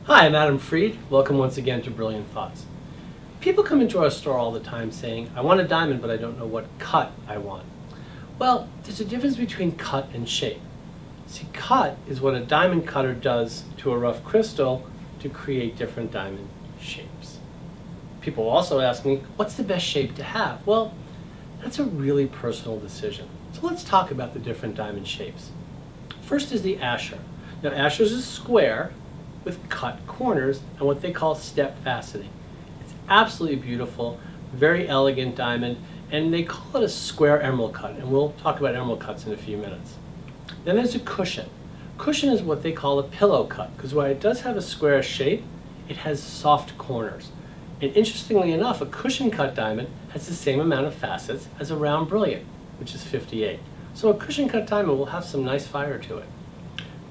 Hi, I'm Adam Freed. Welcome once again to Brilliant Thoughts. People come into our store all the time saying, I want a diamond, but I don't know what cut I want. Well, there's a difference between cut and shape. See, cut is what a diamond cutter does to a rough crystal to create different diamond shapes. People also ask me, what's the best shape to have? Well, that's a really personal decision. So let's talk about the different diamond shapes. First is the asher. Now, asher is a square with cut corners and what they call step faceting. It's absolutely beautiful, very elegant diamond, and they call it a square emerald cut, and we'll talk about emerald cuts in a few minutes. Then there's a cushion. Cushion is what they call a pillow cut, because while it does have a square shape, it has soft corners. And interestingly enough, a cushion cut diamond has the same amount of facets as a round brilliant, which is 58. So a cushion cut diamond will have some nice fire to it.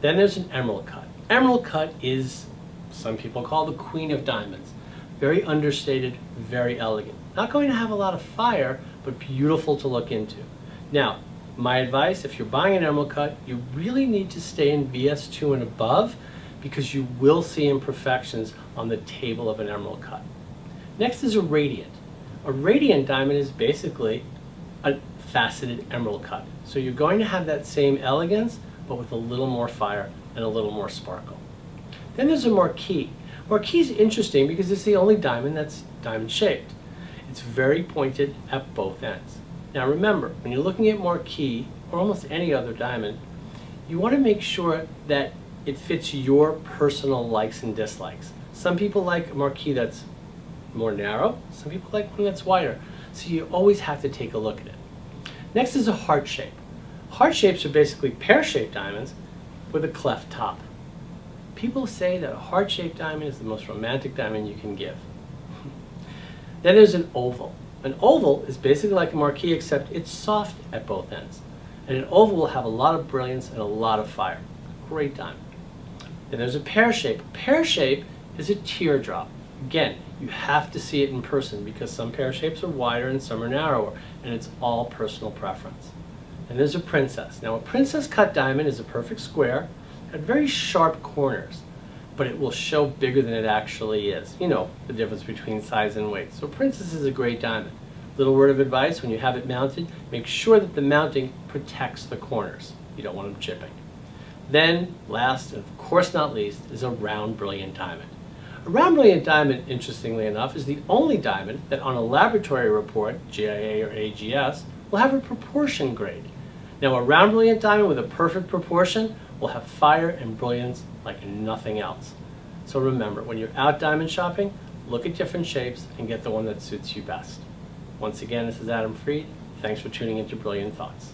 Then there's an emerald cut. Emerald cut is, some people call the queen of diamonds. Very understated, very elegant. Not going to have a lot of fire, but beautiful to look into. Now, my advice, if you're buying an emerald cut, you really need to stay in VS2 and above because you will see imperfections on the table of an emerald cut. Next is a radiant. A radiant diamond is basically a faceted emerald cut. So you're going to have that same elegance, but with a little more fire and a little more sparkle. Then there's a marquise. Marquise is interesting because it's the only diamond that's diamond shaped. It's very pointed at both ends. Now remember, when you're looking at marquise, or almost any other diamond, you want to make sure that it fits your personal likes and dislikes. Some people like a marquise that's more narrow, some people like one that's wider. So you always have to take a look at it. Next is a heart shape. Heart shapes are basically pear-shaped diamonds with a cleft top. People say that a heart-shaped diamond is the most romantic diamond you can give. Then there's an oval. An oval is basically like a marquise except it's soft at both ends. And an oval will have a lot of brilliance and a lot of fire. Great diamond. Then there's a pear shape. A pear shape is a teardrop. Again, you have to see it in person because some pear shapes are wider and some are narrower, and it's all personal preference. And there's a princess. Now a princess cut diamond is a perfect square, had very sharp corners, but it will show bigger than it actually is. You know, the difference between size and weight. So princess is a great diamond. Little word of advice, when you have it mounted, make sure that the mounting protects the corners. You don't want them chipping. Then, last and of course not least, is a round brilliant diamond. A round brilliant diamond, interestingly enough, is the only diamond that on a laboratory report, GIA or AGS, will have a proportion grade. Now a round brilliant diamond with a perfect proportion will have fire and brilliance like nothing else. So remember, when you're out diamond shopping, look at different shapes and get the one that suits you best. Once again, this is Adam Freed. Thanks for tuning into Brilliant Thoughts.